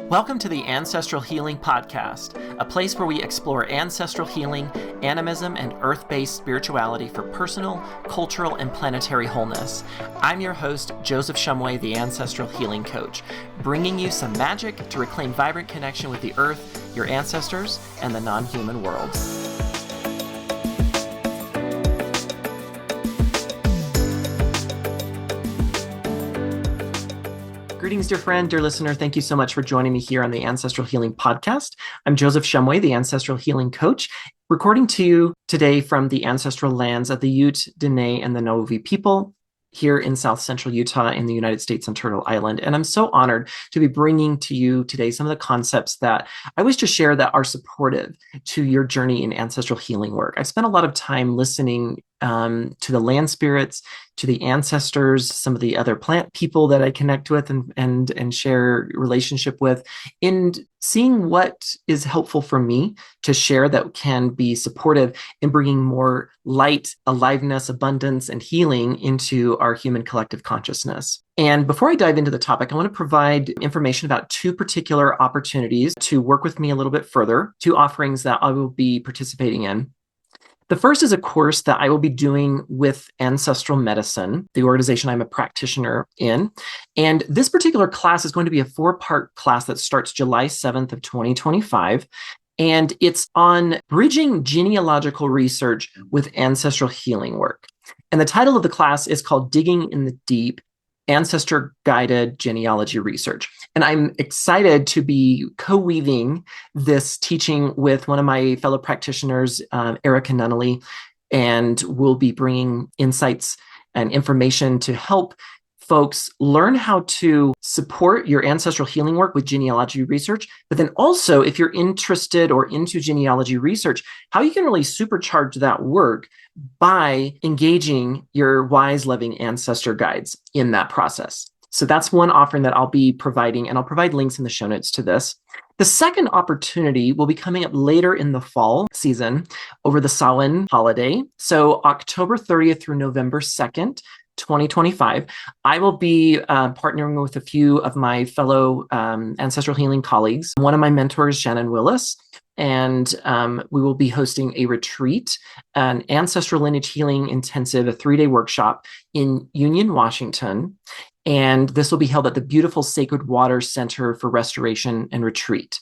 Welcome to the Ancestral Healing Podcast, a place where we explore ancestral healing, animism, and earth-based spirituality for personal, cultural, and planetary wholeness. I'm your host, Joseph Shumway, the Ancestral Healing Coach, bringing you some magic to reclaim vibrant connection with the earth, your ancestors, and the non-human world. Greetings, dear friend, dear listener. Thank you so much for joining me here on the Ancestral Healing Podcast. I'm Joseph Shumway, the Ancestral Healing Coach, recording to you today from the ancestral lands of the Ute, Dene, and the Novi people here in South Central Utah in the United States on Turtle Island. And I'm so honored to be bringing to you today some of the concepts that I wish to share that are supportive to your journey in ancestral healing work. I spent a lot of time listening to the land spirits, to the ancestors, some of the other plant people that I connect with and share relationship with, and seeing what is helpful for me to share that can be supportive in bringing more light, aliveness, abundance, and healing into our human collective consciousness. And before I dive into the topic, I want to provide information about two particular opportunities to work with me a little bit further, two offerings that I will be participating in. The first is a course that I will be doing with Ancestral Medicine, the organization I'm a practitioner in. And this particular class is going to be a 4-part class that starts July 7th of 2025. And it's on bridging genealogical research with ancestral healing work. And the title of the class is called Digging in the Deep, Ancestor-Guided Genealogy Research. And I'm excited to be co-weaving this teaching with one of my fellow practitioners, Erica Nunnally, and we'll be bringing insights and information to help folks learn how to support your ancestral healing work with genealogy research, but then also, if you're interested or into genealogy research, how you can really supercharge that work by engaging your wise, loving ancestor guides in that process. So that's one offering that I'll be providing, and I'll provide links in the show notes to this. The second opportunity will be coming up later in the fall season over the Samhain holiday. So October 30th through November 2nd, 2025, I will be partnering with a few of my fellow ancestral healing colleagues. One of my mentors, Shannon Willis, and we will be hosting a retreat, an ancestral lineage healing intensive, a 3-day workshop in Union, Washington. And this will be held at the beautiful Sacred Waters Center for Restoration and Retreat.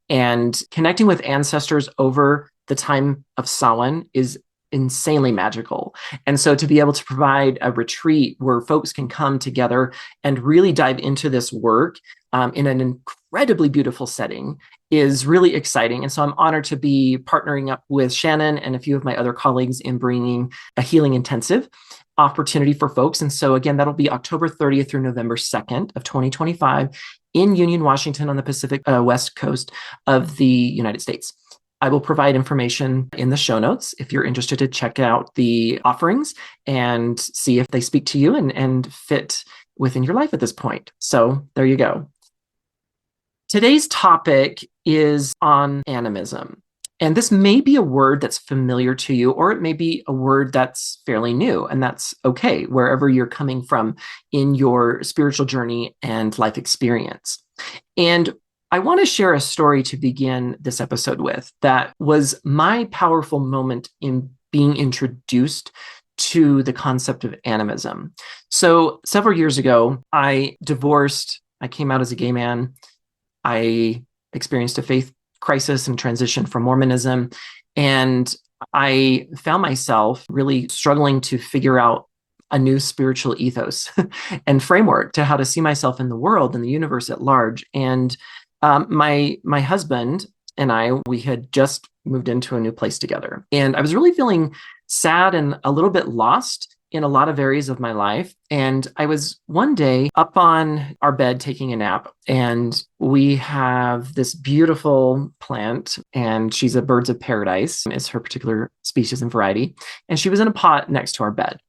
And connecting with ancestors over the time of Samhain is insanely magical. And so to be able to provide a retreat where folks can come together and really dive into this work in an incredibly beautiful setting is really exciting. And so I'm honored to be partnering up with Shannon and a few of my other colleagues in bringing a healing intensive opportunity for folks. And so again, that'll be October 30th through November 2nd of 2025 in Union, Washington on the Pacific West Coast of the United States. I will provide information in the show notes if you're interested to check out the offerings and see if they speak to you and fit within your life at this point. So there you go. Today's topic is on animism. And this may be a word that's familiar to you, or it may be a word that's fairly new, and that's okay, wherever you're coming from in your spiritual journey and life experience. And I want to share a story to begin this episode with that was my powerful moment in being introduced to the concept of animism. So several years ago, I divorced. I came out as a gay man. I experienced a faith crisis and transition from Mormonism. And I found myself really struggling to figure out a new spiritual ethos and framework to how to see myself in the world and the universe at large. And my husband and I, we had just moved into a new place together. And I was really feeling sad and a little bit lost in a lot of areas of my life. And I was one day up on our bed taking a nap, and we have this beautiful plant, and she's a birds of paradise, is her particular species and variety. And she was in a pot next to our bed.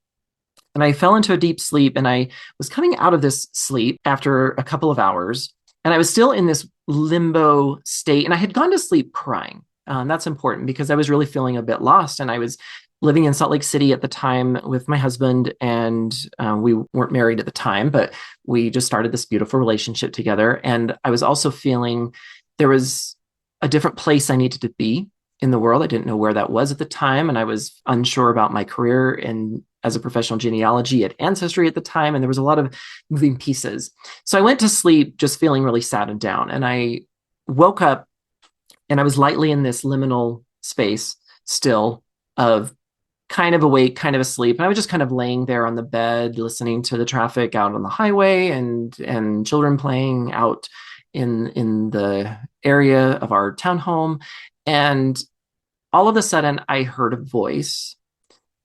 And I fell into a deep sleep, and I was coming out of this sleep after a couple of hours. And I was still in this limbo state, and I had gone to sleep crying. That's important because I was really feeling a bit lost, and I was living in Salt Lake City at the time with my husband, and we weren't married at the time, but we just started this beautiful relationship together. And I was also feeling there was a different place I needed to be in the world. I didn't know where that was at the time, and I was unsure about my career in as a professional genealogy at Ancestry at the time, and there was a lot of moving pieces. So I went to sleep just feeling really sad and down, and I woke up and I was lightly in this liminal space still of kind of awake, kind of asleep. And I was just kind of laying there on the bed, listening to the traffic out on the highway and children playing out in the area of our townhome. And all of a sudden I heard a voice,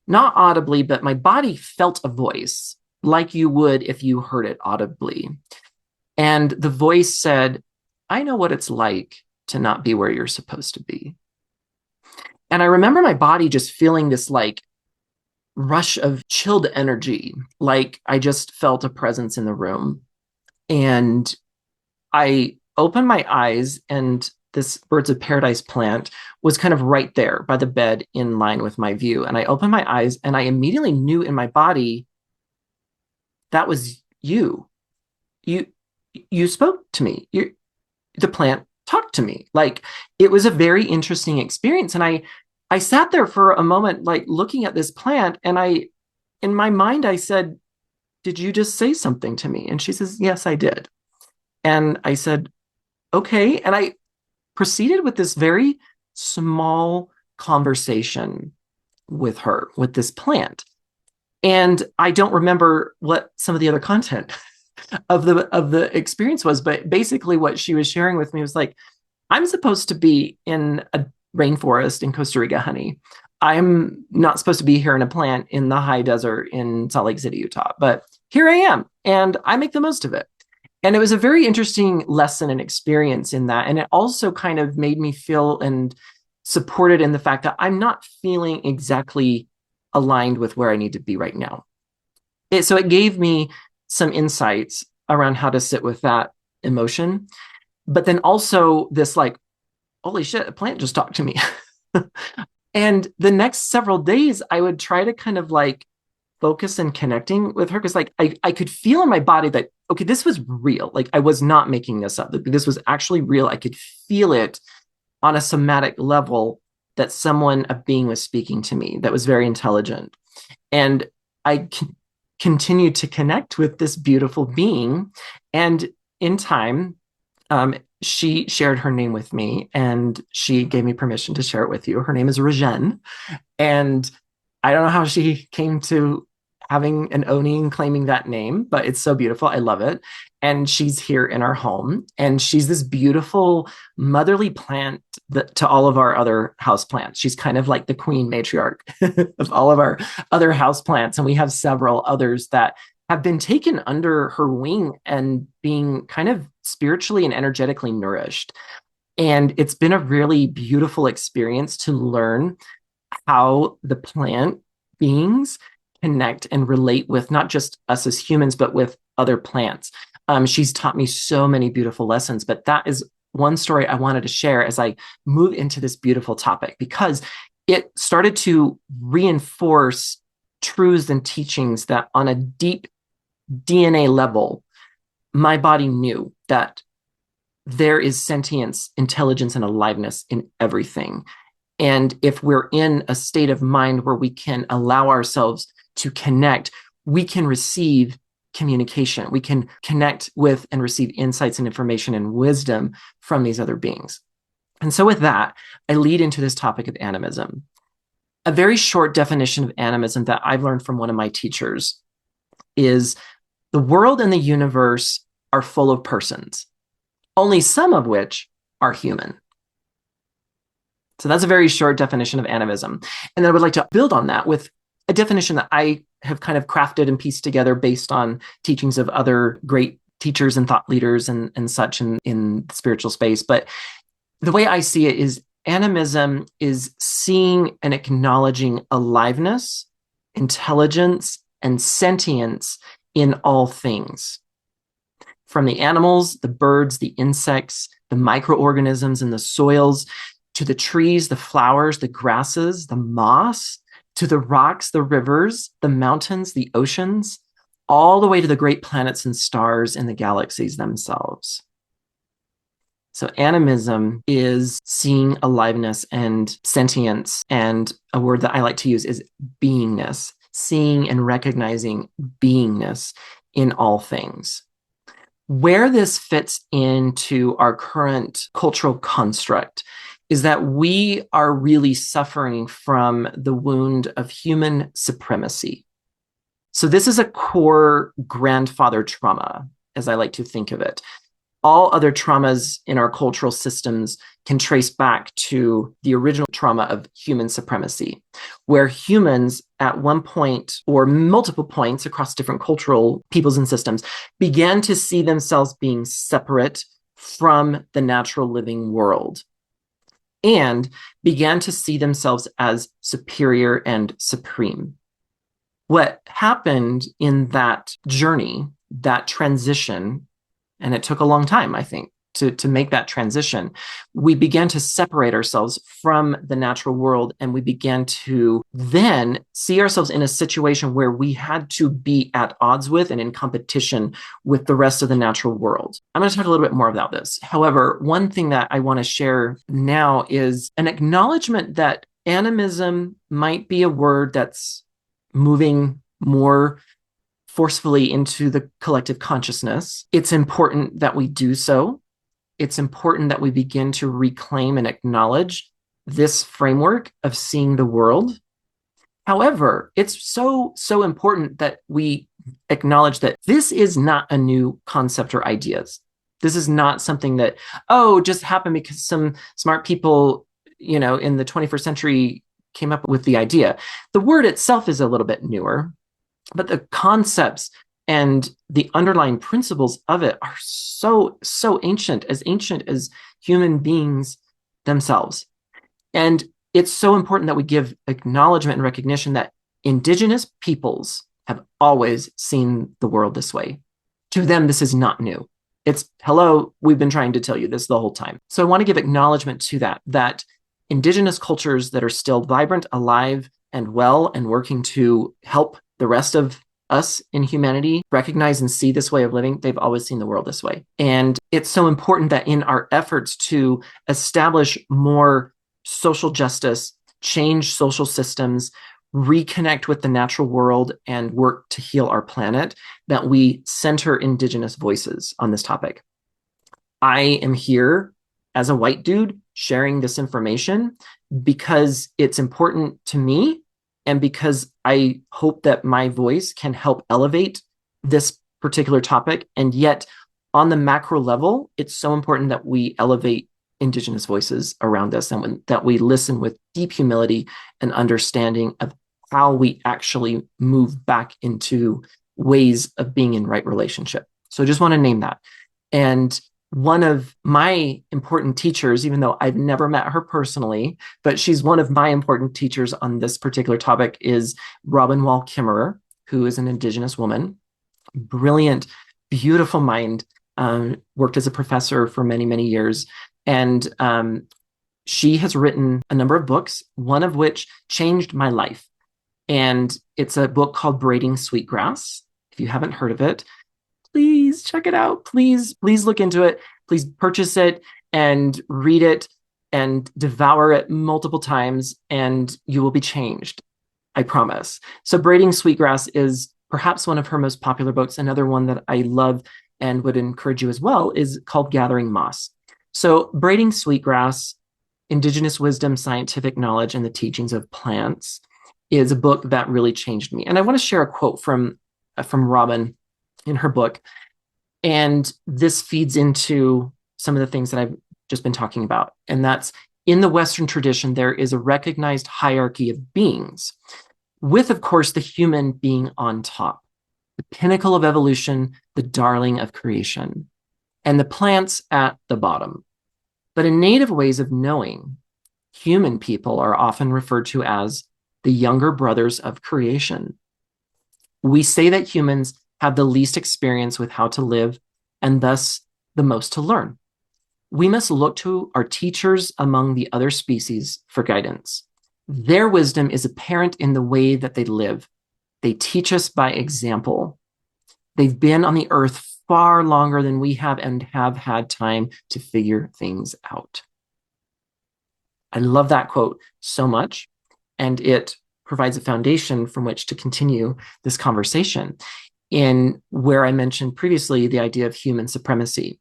not audibly, but my body felt a voice like you would if you heard it audibly. And the voice said, I know what it's like to not be where you're supposed to be. And I remember my body just feeling this like rush of chilled energy, like I just felt a presence in the room. And I opened my eyes, and this Birds of Paradise plant was kind of right there by the bed in line with my view. And I opened my eyes and I immediately knew in my body, that was you. You spoke to me. The plant talked to me. Like, it was a very interesting experience. And I sat there for a moment, like looking at this plant, and in my mind, I said, did you just say something to me? And she says, yes, I did. And I said, okay. And I proceeded with this very small conversation with her, with this plant. And I don't remember what some of the other content of the experience was, but basically what she was sharing with me was like, I'm supposed to be in a rainforest in Costa Rica, honey. I'm not supposed to be here in a plant in the high desert in Salt Lake City, Utah, but here I am, and I make the most of it. And it was a very interesting lesson and experience in that. And it also kind of made me feel and supported in the fact that I'm not feeling exactly aligned with where I need to be right now. So it gave me some insights around how to sit with that emotion. But then also this like, holy shit, a plant just talked to me. And the next several days, I would try to kind of like focus and connecting with her, because like I could feel in my body that, okay, this was real. Like, I was not making this up. This was actually real. I could feel it on a somatic level that a being was speaking to me that was very intelligent. And I continued to connect with this beautiful being. And in time, she shared her name with me, and she gave me permission to share it with you. Her name is Regine. And I don't know how she came to owning and claiming that name, but it's so beautiful. I love it. And she's here in our home, and she's this beautiful motherly plant to all of our other house plants. She's kind of like the queen matriarch of all of our other house plants. And we have several others that have been taken under her wing and being kind of spiritually and energetically nourished. And it's been a really beautiful experience to learn how the plant beings connect and relate with not just us as humans, but with other plants. She's taught me so many beautiful lessons, but that is one story I wanted to share as I move into this beautiful topic, because it started to reinforce truths and teachings that on a deep DNA level, my body knew that there is sentience, intelligence, and aliveness in everything. And if we're in a state of mind where we can allow ourselves to connect, we can receive communication. We can connect with and receive insights and information and wisdom from these other beings. And so with that, I lead into this topic of animism. A very short definition of animism that I've learned from one of my teachers is the world and the universe are full of persons, only some of which are human. So that's a very short definition of animism. And then I would like to build on that with a definition that I have kind of crafted and pieced together based on teachings of other great teachers and thought leaders and such in the spiritual space. But the way I see it is animism is seeing and acknowledging aliveness, intelligence, and sentience in all things. From the animals, the birds, the insects, the microorganisms in the soils, to the trees, the flowers, the grasses, the moss, to the rocks, the rivers, the mountains, the oceans, all the way to the great planets and stars in the galaxies themselves. So animism is seeing aliveness and sentience, and a word that I like to use is beingness, seeing and recognizing beingness in all things. Where this fits into our current cultural construct is that we are really suffering from the wound of human supremacy. So this is a core grandfather trauma, as I like to think of it. All other traumas in our cultural systems can trace back to the original trauma of human supremacy, where humans at one point or multiple points across different cultural peoples and systems began to see themselves being separate from the natural living world and began to see themselves as superior and supreme. What happened in that journey, that transition, and it took a long time, I think, to make that transition, we began to separate ourselves from the natural world, and we began to then see ourselves in a situation where we had to be at odds with and in competition with the rest of the natural world. I'm going to talk a little bit more about this. However, one thing that I want to share now is an acknowledgement that animism might be a word that's moving more forcefully into the collective consciousness. It's important that we do so. It's important that we begin to reclaim and acknowledge this framework of seeing the world. However, it's so important that we acknowledge that this is not a new concept or ideas. This is not something that, just happened because some smart people, in the 21st century came up with the idea. The word itself is a little bit newer, but the concepts and the underlying principles of it are so ancient as human beings themselves. And it's so important that we give acknowledgement and recognition that Indigenous peoples have always seen the world this way. To them, this is not new. It's, hello, we've been trying to tell you this the whole time. So I want to give acknowledgement to that Indigenous cultures that are still vibrant, alive, and well, and working to help the rest of us in humanity recognize and see this way of living, they've always seen the world this way. And it's so important that in our efforts to establish more social justice, change social systems, reconnect with the natural world, and work to heal our planet, that we center Indigenous voices on this topic. I am here as a white dude sharing this information because it's important to me and because I hope that my voice can help elevate this particular topic. And yet, on the macro level, it's so important that we elevate Indigenous voices around us and that we listen with deep humility and understanding of how we actually move back into ways of being in right relationship. So I just want to name that. And one of my important teachers, even though I've never met her personally, but she's one of my important teachers on this particular topic, is Robin Wall Kimmerer, who is an Indigenous woman, brilliant, beautiful mind, worked as a professor for many, many years. And she has written a number of books, one of which changed my life. And it's a book called Braiding Sweetgrass. If you haven't heard of it, please check it out. Please look into it. Please purchase it and read it and devour it multiple times, and you will be changed. I promise. So Braiding Sweetgrass is perhaps one of her most popular books. Another one that I love and would encourage you as well is called Gathering Moss. So Braiding Sweetgrass, Indigenous Wisdom, Scientific Knowledge, and the Teachings of Plants is a book that really changed me. And I want to share a quote from Robin in her book. And this feeds into some of the things that I've just been talking about. And that's, in the Western tradition, there is a recognized hierarchy of beings, with, of course, the human being on top, the pinnacle of evolution, the darling of creation, and the plants at the bottom. But in Native ways of knowing, human people are often referred to as the younger brothers of creation. We say that humans have the least experience with how to live and thus the most to learn. We must look to our teachers among the other species for guidance. Their wisdom is apparent in the way that they live. They teach us by example. They've been on the earth far longer than we have and have had time to figure things out. I love that quote so much, and it provides a foundation from which to continue this conversation in where I mentioned previously the idea of human supremacy.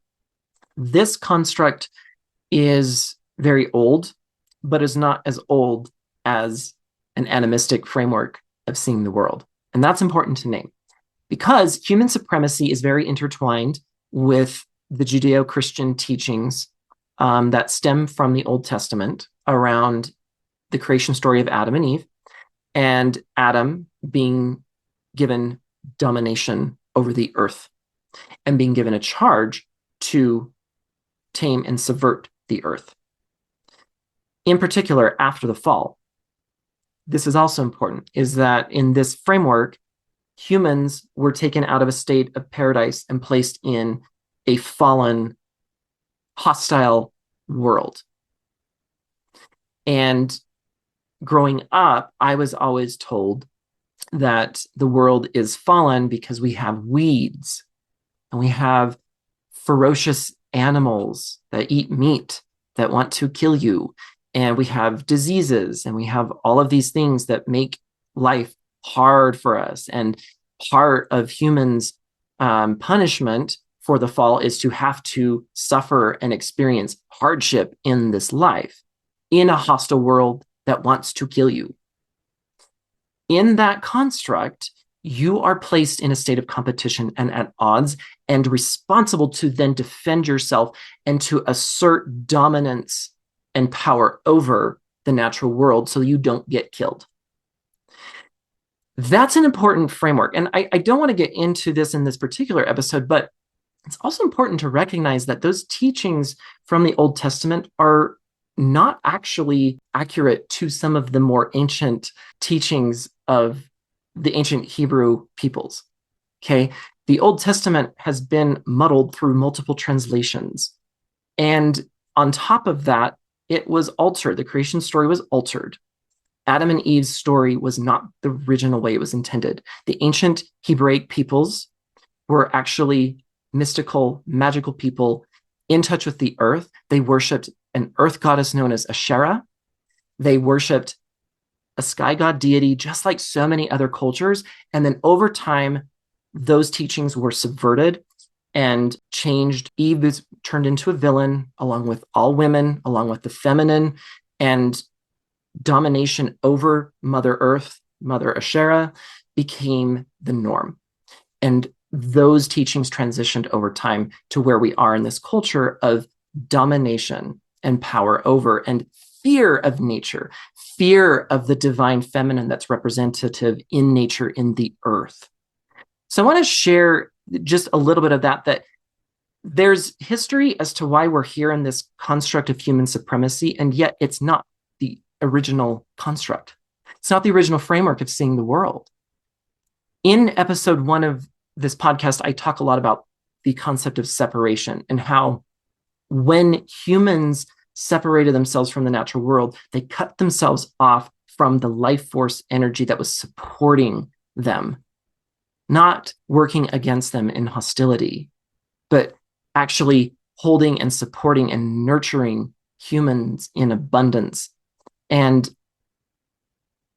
This construct is very old, but is not as old as an animistic framework of seeing the world. And that's important to name because human supremacy is very intertwined with the Judeo-Christian teachings that stem from the Old Testament around the creation story of Adam and Eve, and Adam being given domination over the earth and being given a charge to tame and subvert the earth. In particular, after the fall, this is also important, is that in this framework, humans were taken out of a state of paradise and placed in a fallen, hostile world. And growing up, I was always told that the world is fallen because we have weeds and we have ferocious animals that eat meat that want to kill you. And we have diseases and we have all of these things that make life hard for us. And part of humans' punishment for the fall is to have to suffer and experience hardship in this life in a hostile world that wants to kill you. In that construct, you are placed in a state of competition and at odds and responsible to then defend yourself and to assert dominance and power over the natural world so you don't get killed. That's an important framework. And I don't want to get into this in this particular episode, but it's also important to recognize that those teachings from the Old Testament are not actually accurate to some of the more ancient teachings of the ancient Hebrew peoples. Okay. The Old Testament has been muddled through multiple translations. And on top of that, it was altered. The creation story was altered. Adam and Eve's story was not the original way it was intended. The ancient Hebraic peoples were actually mystical, magical people in touch with the earth. They worshipped an earth goddess known as Asherah. They worshipped a sky god deity, just like so many other cultures. And then over time, those teachings were subverted and changed. Eve was turned into a villain, along with all women, along with the feminine, and domination over Mother Earth, Mother Asherah, became the norm. And those teachings transitioned over time to where we are in this culture of domination and power over and fear of nature, fear of the divine feminine that's representative in nature in the earth. So I want to share just a little bit of that there's history as to why we're here in this construct of human supremacy, and yet it's not the original construct. It's not the original framework of seeing the world. In episode 1 of this podcast, I talk a lot about the concept of separation and how when humans separated themselves from the natural world, they cut themselves off from the life force energy that was supporting them, not working against them in hostility, but actually holding and supporting and nurturing humans in abundance. And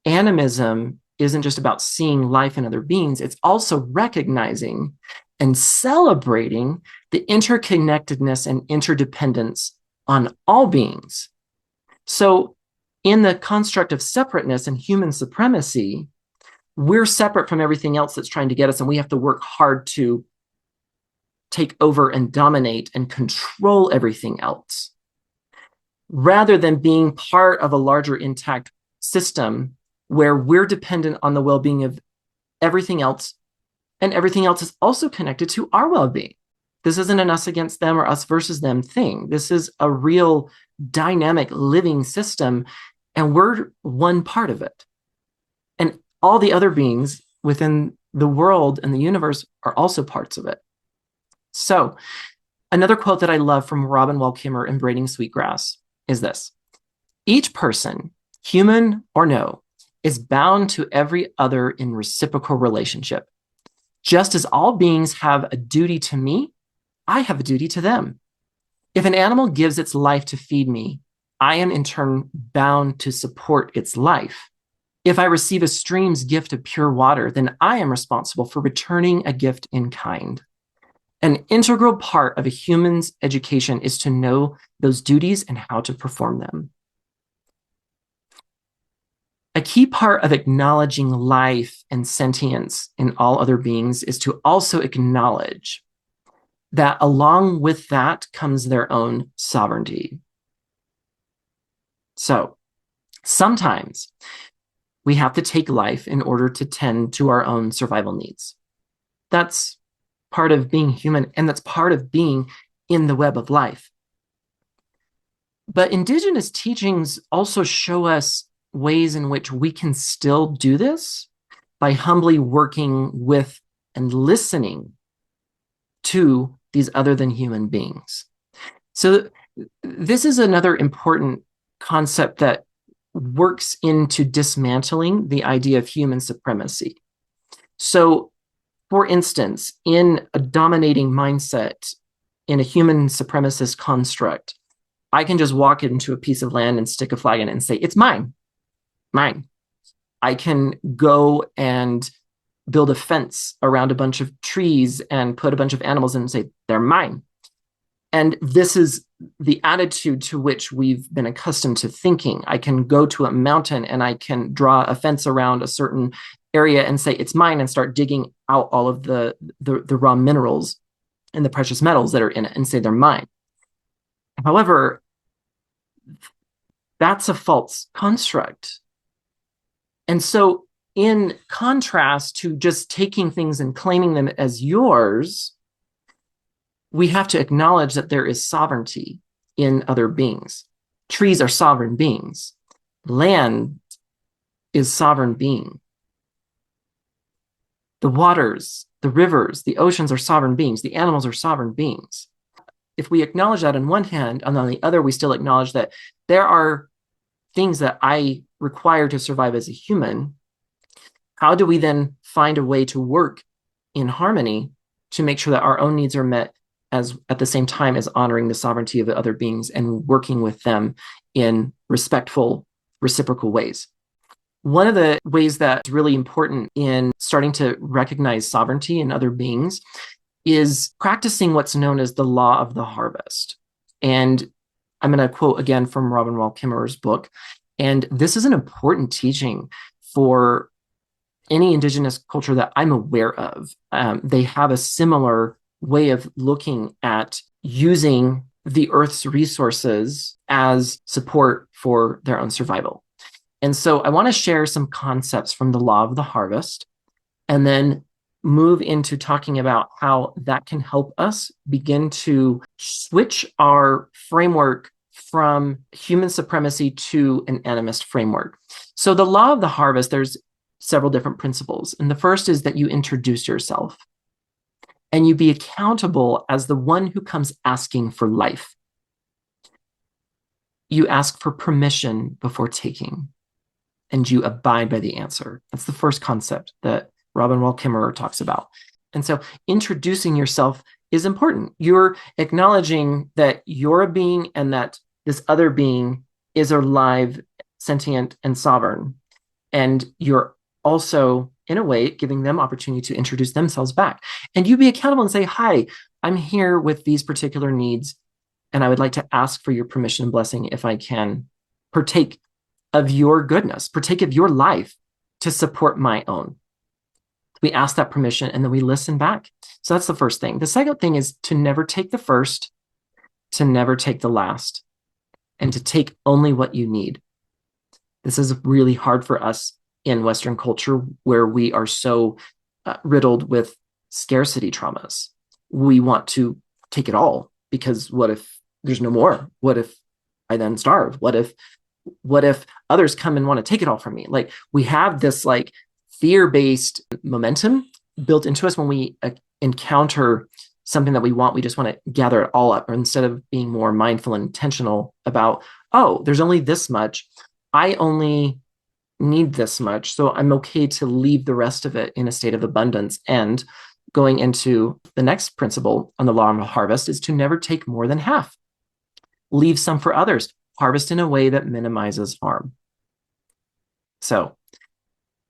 animism isn't just about seeing life in other beings, it's also recognizing and celebrating the interconnectedness and interdependence on all beings. So in the construct of separateness and human supremacy, we're separate from everything else that's trying to get us, and we have to work hard to take over and dominate and control everything else, rather than being part of a larger intact system where we're dependent on the well-being of everything else, and everything else is also connected to our well-being. This isn't an us against them or us versus them thing. This is a real dynamic living system, and we're one part of it. And all the other beings within the world and the universe are also parts of it. So another quote that I love from Robin Wall Kimmerer in Braiding Sweetgrass is this: each person human or no, is bound to every other in reciprocal relationship. Just as all beings have a duty to me, I have a duty to them. If an animal gives its life to feed me, I am in turn bound to support its life. If I receive a stream's gift of pure water, then I am responsible for returning a gift in kind. An integral part of a human's education is to know those duties and how to perform them. A key part of acknowledging life and sentience in all other beings is to also acknowledge that along with that comes their own sovereignty. So sometimes we have to take life in order to tend to our own survival needs. That's part of being human, and that's part of being in the web of life. But Indigenous teachings also show us ways in which we can still do this by humbly working with and listening to these other than human beings. So this is another important concept that works into dismantling the idea of human supremacy. So, for instance, in a dominating mindset, in a human supremacist construct, I can just walk into a piece of land and stick a flag in it and say, it's mine. Mine. I can go and build a fence around a bunch of trees and put a bunch of animals in and say, they're mine. And this is the attitude to which we've been accustomed to thinking. I can go to a mountain and I can draw a fence around a certain area and say, it's mine, and start digging out all of the raw minerals and the precious metals that are in it and say they're mine. However, that's a false construct. And so in contrast to just taking things and claiming them as yours, we have to acknowledge that there is sovereignty in other beings. Trees are sovereign beings. Land is sovereign being. The waters, the rivers, the oceans are sovereign beings. The animals are sovereign beings. If we acknowledge that on one hand, and on the other, we still acknowledge that there are things that I require to survive as a human, how do we then find a way to work in harmony to make sure that our own needs are met as at the same time as honoring the sovereignty of the other beings and working with them in respectful, reciprocal ways? One of the ways that's really important in starting to recognize sovereignty in other beings is practicing what's known as the law of the harvest. And I'm going to quote again from Robin Wall Kimmerer's book. And this is an important teaching for any Indigenous culture that I'm aware of. They have a similar way of looking at using the Earth's resources as support for their own survival. And so I want to share some concepts from the law of the harvest and then move into talking about how that can help us begin to switch our framework from human supremacy to an animist framework. So the law of the harvest, there's several different principles. And the first is that you introduce yourself and you be accountable as the one who comes asking for life. You ask for permission before taking, and you abide by the answer. That's the first concept that Robin Wall Kimmerer talks about. And so introducing yourself is important. You're acknowledging that you're a being and that this other being is alive, sentient, and sovereign. And you're also, in a way, giving them opportunity to introduce themselves back. And you be accountable and say, hi, I'm here with these particular needs, and I would like to ask for your permission and blessing if I can partake of your goodness, partake of your life to support my own. We ask that permission and then we listen back. So that's the first thing. The second thing is to never take the first, to never take the last, and to take only what you need. This is really hard for us in Western culture where we are so riddled with scarcity traumas. We want to take it all because what if there's no more? What if I then starve? What if others come and want to take it all from me? Like we have this like fear-based momentum built into us when we encounter something that we want. We just want to gather it all up, or instead of being more mindful and intentional about, oh, there's only this much. I only need this much, so I'm okay to leave the rest of it in a state of abundance. And going into the next principle on the law of harvest is to never take more than half. Leave some for others. Harvest in a way that minimizes harm. So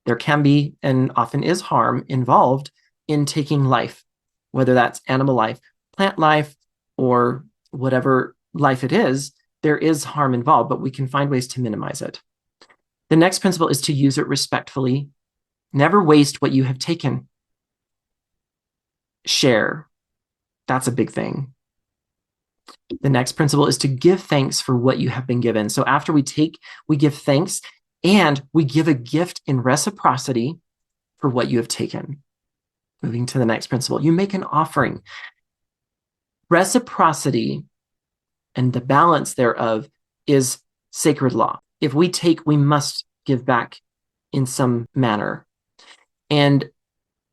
there can be, and often is, harm involved in taking life, whether that's animal life, plant life, or whatever life it is. There is harm involved, but we can find ways to minimize it. The next principle is to use it respectfully. Never waste what you have taken. Share. That's a big thing. The next principle is to give thanks for what you have been given. So after we take, we give thanks, and we give a gift in reciprocity for what you have taken. Moving to the next principle, you make an offering. Reciprocity and the balance thereof is sacred law. If we take, we must give back in some manner. And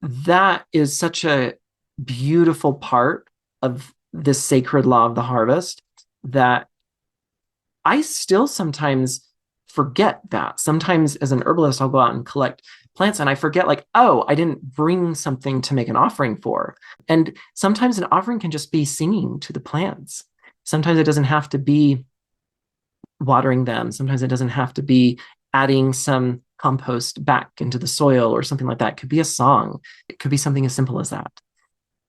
that is such a beautiful part of this sacred law of the harvest that I still sometimes forget that. Sometimes as an herbalist, I'll go out and collect plants and I forget, like, oh, I didn't bring something to make an offering for. And sometimes an offering can just be singing to the plants. Sometimes it doesn't have to be watering them. Sometimes it doesn't have to be adding some compost back into the soil or something like that. It could be a song. It could be something as simple as that.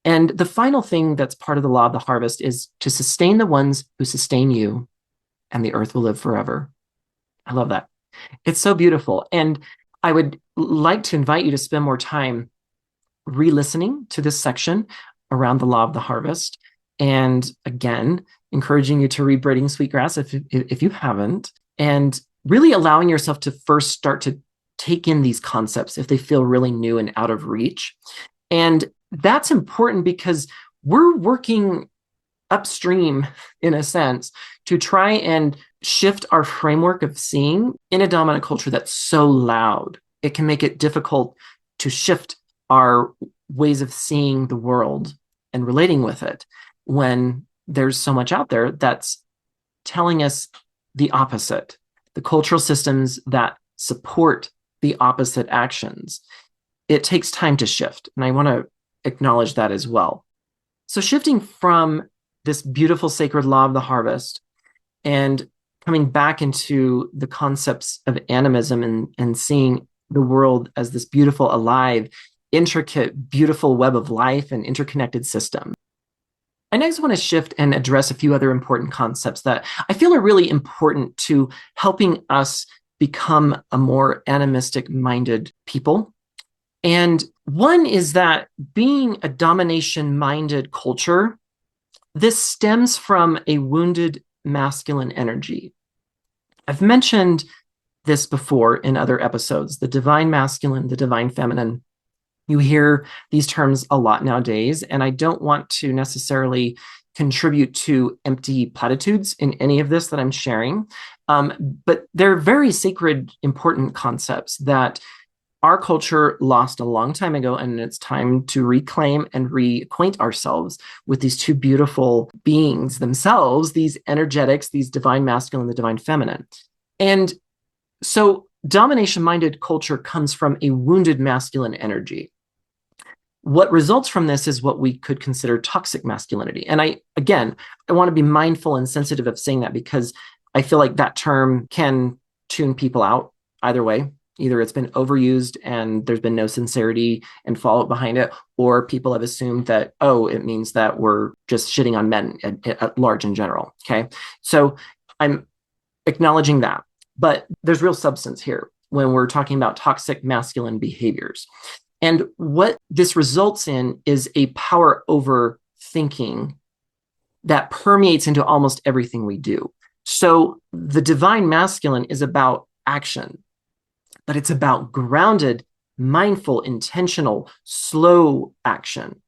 And the final thing that's part of the law of the harvest is to sustain the ones who sustain you, and the earth will live forever. I love that. It's so beautiful. And I would like to invite you to spend more time re-listening to this section around the law of the harvest. And again, encouraging you to read Braiding Sweetgrass if you haven't, and really allowing yourself to first start to take in these concepts if they feel really new and out of reach. And that's important because we're working upstream, in a sense, to try and shift our framework of seeing in a dominant culture that's so loud. It can make it difficult to shift our ways of seeing the world and relating with it when there's so much out there that's telling us the opposite. The cultural systems that support the opposite actions. It takes time to shift, and I want to acknowledge that as well. So shifting from this beautiful sacred law of the harvest and coming back into the concepts of animism and seeing the world as this beautiful, alive, intricate, beautiful web of life and interconnected system. I next want to shift and address a few other important concepts that I feel are really important to helping us become a more animistic-minded people. And one is that being a domination-minded culture, this stems from a wounded masculine energy. I've mentioned this before in other episodes, the divine masculine, the divine feminine. You hear these terms a lot nowadays, and I don't want to necessarily contribute to empty platitudes in any of this that I'm sharing, but they're very sacred, important concepts that our culture lost a long time ago, and it's time to reclaim and reacquaint ourselves with these two beautiful beings themselves, these energetics, these divine masculine, the divine feminine. And so domination-minded culture comes from a wounded masculine energy. What results from this is what we could consider toxic masculinity. And I want to be mindful and sensitive of saying that because I feel like that term can tune people out either way. Either it's been overused and there's been no sincerity and follow-up behind it, or people have assumed that, oh, it means that we're just shitting on men at large in general. Okay. So I'm acknowledging that, but there's real substance here when we're talking about toxic masculine behaviors. And what this results in is a power over thinking that permeates into almost everything we do. So the divine masculine is about action, but it's about grounded, mindful, intentional, slow action.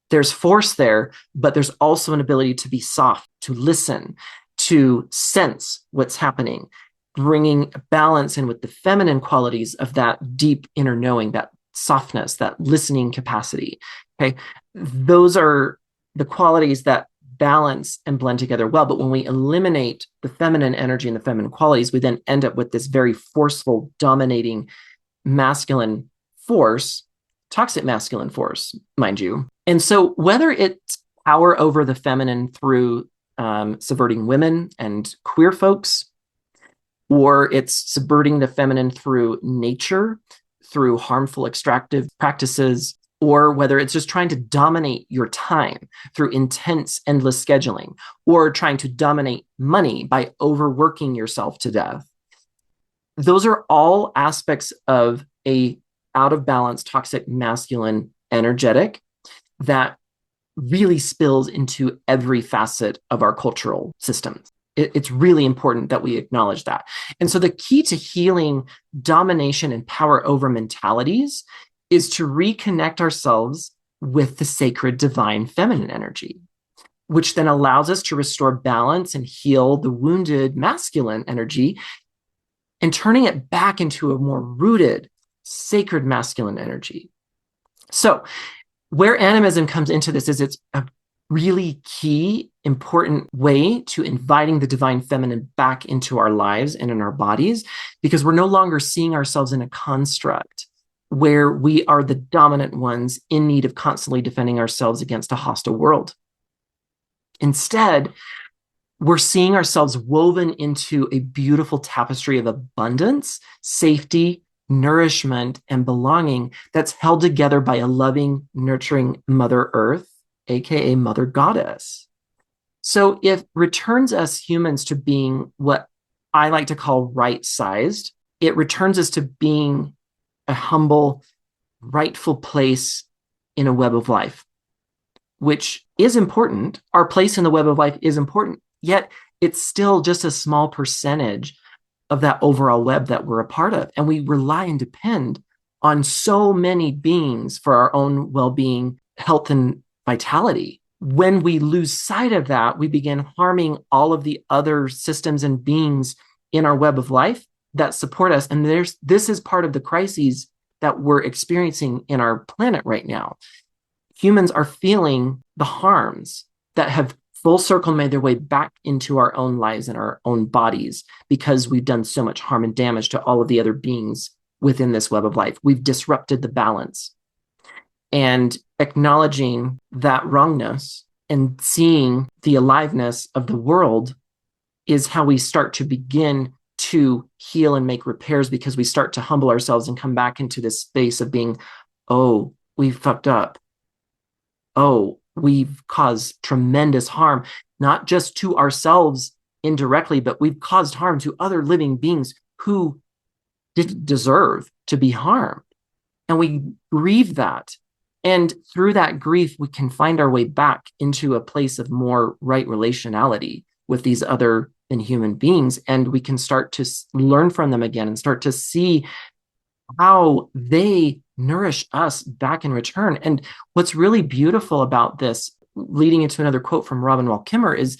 There's force there, but there's also an ability to be soft, to listen, to sense what's happening, bringing balance in with the feminine qualities of that deep inner knowing, that softness, that listening capacity. Okay, those are the qualities that balance and blend together well. But when we eliminate the feminine energy and the feminine qualities, we then end up with this very forceful, dominating masculine force, toxic masculine force, mind you. And so whether it's power over the feminine through subverting women and queer folks, or it's subverting the feminine through nature, through harmful extractive practices, or whether it's just trying to dominate your time through intense, endless scheduling, or trying to dominate money by overworking yourself to death. Those are all aspects of a out of balance, toxic, masculine energetic that really spills into every facet of our cultural systems. It's really important that we acknowledge that. And so the key to healing domination and power over mentalities is to reconnect ourselves with the sacred divine feminine energy, which then allows us to restore balance and heal the wounded masculine energy and turning it back into a more rooted, sacred masculine energy. So where animism comes into this is it's a really key, important way to inviting the divine feminine back into our lives and in our bodies, because we're no longer seeing ourselves in a construct where we are the dominant ones in need of constantly defending ourselves against a hostile world. Instead, we're seeing ourselves woven into a beautiful tapestry of abundance, safety, nourishment, and belonging that's held together by a loving, nurturing Mother Earth, aka Mother Goddess. So it returns us humans to being what I like to call right-sized. It returns us to being a humble, rightful place in a web of life, which is important. Our place in the web of life is important, yet it's still just a small percentage of that overall web that we're a part of. And we rely and depend on so many beings for our own well-being, health, and vitality. When we lose sight of that, we begin harming all of the other systems and beings in our web of life that support us. And this is part of the crises that we're experiencing in our planet right now. Humans are feeling the harms that have full circle made their way back into our own lives and our own bodies because we've done so much harm and damage to all of the other beings within this web of life. We've disrupted the balance. And acknowledging that wrongness and seeing the aliveness of the world is how we start to begin to heal and make repairs, because we start to humble ourselves and come back into this space of being, oh, we've fucked up. Oh, we've caused tremendous harm, not just to ourselves indirectly, but we've caused harm to other living beings who didn't deserve to be harmed. And we grieve that. And through that grief, we can find our way back into a place of more right relationality with these other than human beings. And we can start to learn from them again and start to see how they nourish us back in return. And what's really beautiful about this, leading into another quote from Robin Wall Kimmerer, is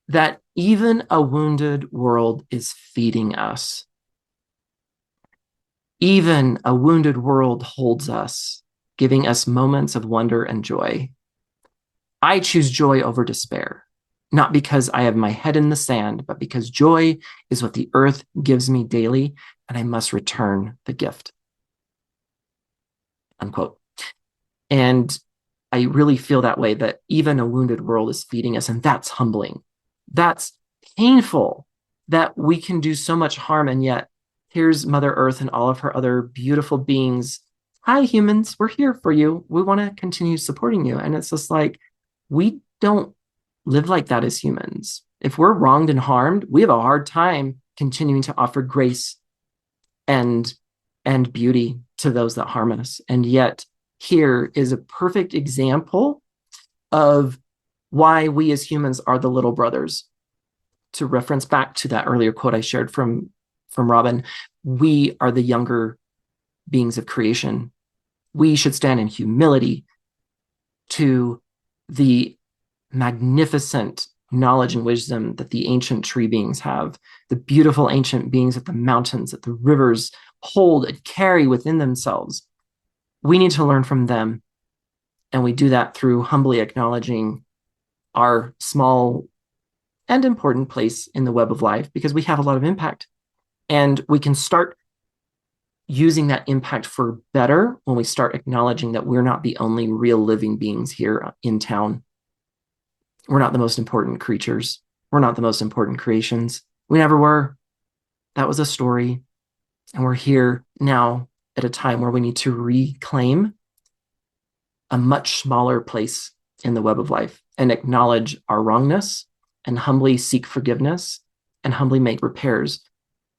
that even a wounded world is feeding us. Even a wounded world holds us, giving us moments of wonder and joy. I choose joy over despair, not because I have my head in the sand, but because joy is what the earth gives me daily, and I must return the gift. Unquote. And I really feel that way, that even a wounded world is feeding us, and that's humbling. That's painful that we can do so much harm, and yet here's Mother Earth and all of her other beautiful beings. Hi, humans, we're here for you. We want to continue supporting you. And it's just like, we don't live like that as humans. If we're wronged and harmed, we have a hard time continuing to offer grace and beauty to those that harm us. And yet here is a perfect example of why we as humans are the little brothers. To reference back to that earlier quote I shared from Robin, we are the younger beings of creation. We should stand in humility to the magnificent knowledge and wisdom that the ancient tree beings have, the beautiful ancient beings that the mountains, that the rivers hold and carry within themselves. We need to learn from them. And we do that through humbly acknowledging our small and important place in the web of life, because we have a lot of impact. And we can start using that impact for better when we start acknowledging that we're not the only real living beings here in town. We're not the most important creatures. We're not the most important creations. We never were. That was a story. And we're here now at a time where we need to reclaim a much smaller place in the web of life and acknowledge our wrongness and humbly seek forgiveness and humbly make repairs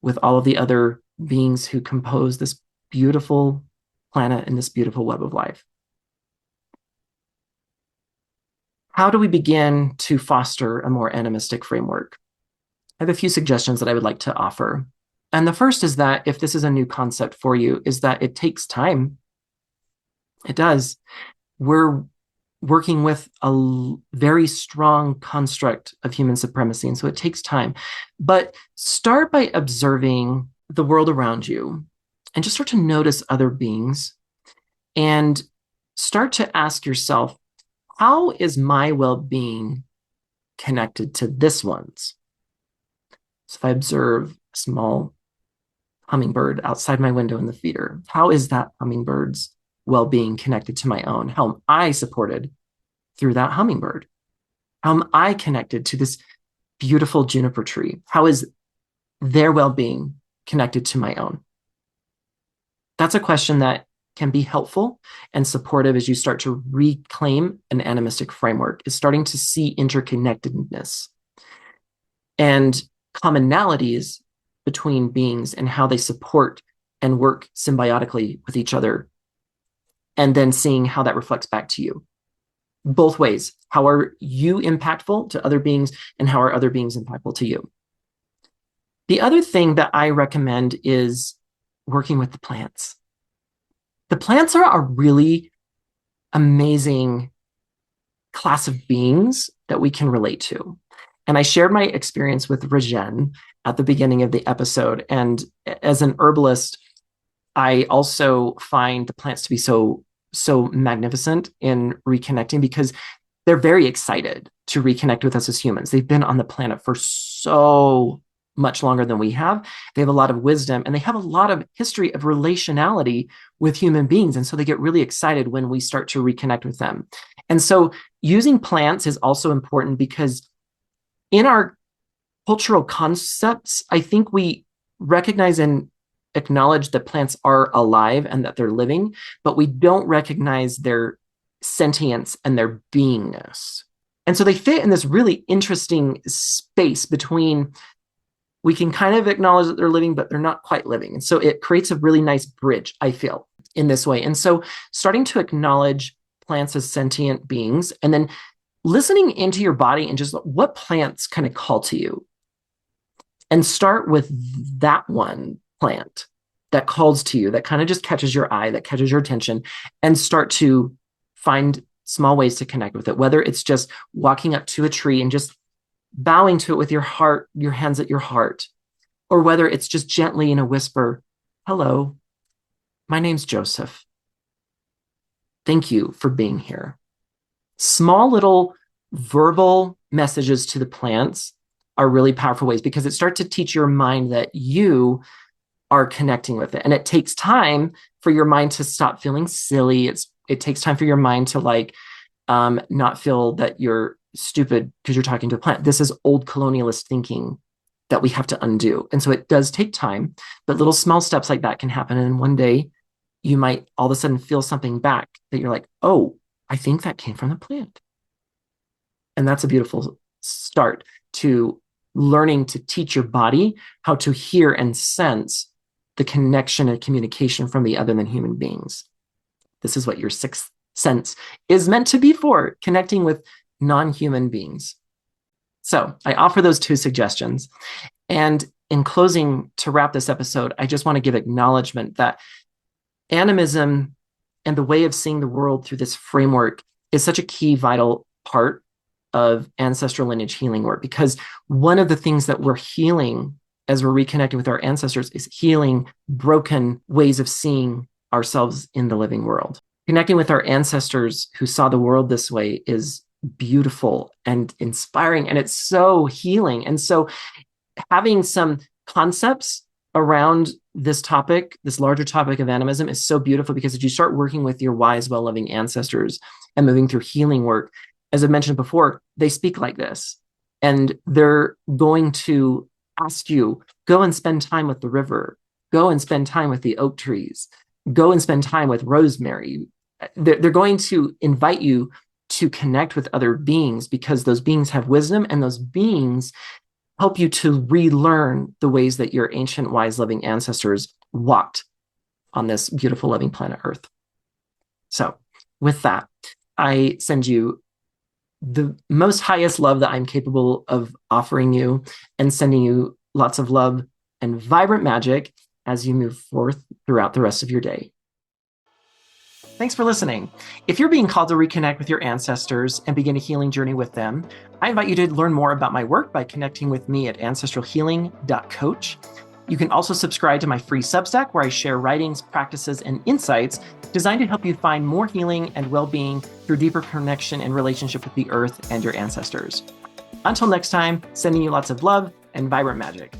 with all of the other beings who compose this beautiful planet and this beautiful web of life. How do we begin to foster a more animistic framework? I have a few suggestions that I would like to offer. And the first is that if this is a new concept for you, is that it takes time. It does. We're working with a very strong construct of human supremacy, and so it takes time. But start by observing the world around you and just start to notice other beings and start to ask yourself, how is my well-being connected to this one's? So if I observe a small hummingbird outside my window in the feeder, how is that hummingbird's well-being connected to my own? How am I supported through that hummingbird? How am I connected to this beautiful juniper tree? How is their well-being connected to my own? That's a question that can be helpful and supportive as you start to reclaim an animistic framework, is starting to see interconnectedness and commonalities between beings and how they support and work symbiotically with each other, and then seeing how that reflects back to you. Both ways. How are you impactful to other beings, and how are other beings impactful to you? The other thing that I recommend is working with the plants. The plants are a really amazing class of beings that we can relate to. And I shared my experience with Rajen at the beginning of the episode. And as an herbalist, I also find the plants to be so magnificent in reconnecting, because they're very excited to reconnect with us as humans. They've been on the planet for so much longer than we have. They have a lot of wisdom, and they have a lot of history of relationality with human beings. And so they get really excited when we start to reconnect with them. And so using plants is also important, because in our cultural concepts, I think we recognize and acknowledge that plants are alive and that they're living, but we don't recognize their sentience and their beingness. And so they fit in this really interesting space between, we can kind of acknowledge that they're living, but they're not quite living. And so it creates a really nice bridge, I feel, in this way. And so starting to acknowledge plants as sentient beings, and then listening into your body and just what plants kind of call to you. And start with that one plant that calls to you, that kind of just catches your eye, that catches your attention, and start to find small ways to connect with it, whether it's just walking up to a tree and just bowing to it with your heart, your hands at your heart, or whether it's just gently in a whisper, hello, my name's Joseph. Thank you for being here. Small little verbal messages to the plants are really powerful ways, because it starts to teach your mind that you are connecting with it. And it takes time for your mind to stop feeling silly. It takes time for your mind to not feel that you're stupid because you're talking to a plant. This is old colonialist thinking that we have to undo. And so it does take time, but little small steps like that can happen. And one day you might all of a sudden feel something back that you're like, oh, I think that came from the plant. And that's a beautiful start to learning to teach your body how to hear and sense the connection and communication from the other than human beings. This is what your sixth sense is meant to be for, connecting with non-human beings. So I offer those two suggestions. And in closing, to wrap this episode, I just want to give acknowledgement that animism and the way of seeing the world through this framework is such a key, vital part of ancestral lineage healing work, because one of the things that we're healing as we're reconnecting with our ancestors is healing broken ways of seeing ourselves in the living world. Connecting with our ancestors who saw the world this way is beautiful and inspiring, and it's so healing. And so having some concepts around this topic, this larger topic of animism, is so beautiful, because as you start working with your wise, well-loving ancestors and moving through healing work, as I mentioned before, they speak like this, and they're going to ask you, go and spend time with the river, go and spend time with the oak trees, go and spend time with rosemary. They're going to invite you to connect with other beings, because those beings have wisdom, and those beings help you to relearn the ways that your ancient, wise, loving ancestors walked on this beautiful, loving planet Earth. So with that, I send you the most highest love that I'm capable of offering you, and sending you lots of love and vibrant magic as you move forth throughout the rest of your day. Thanks for listening. If you're being called to reconnect with your ancestors and begin a healing journey with them, I invite you to learn more about my work by connecting with me at ancestralhealing.coach. You can also subscribe to my free Substack, where I share writings, practices, and insights designed to help you find more healing and well-being through deeper connection and relationship with the earth and your ancestors. Until next time, sending you lots of love and vibrant magic.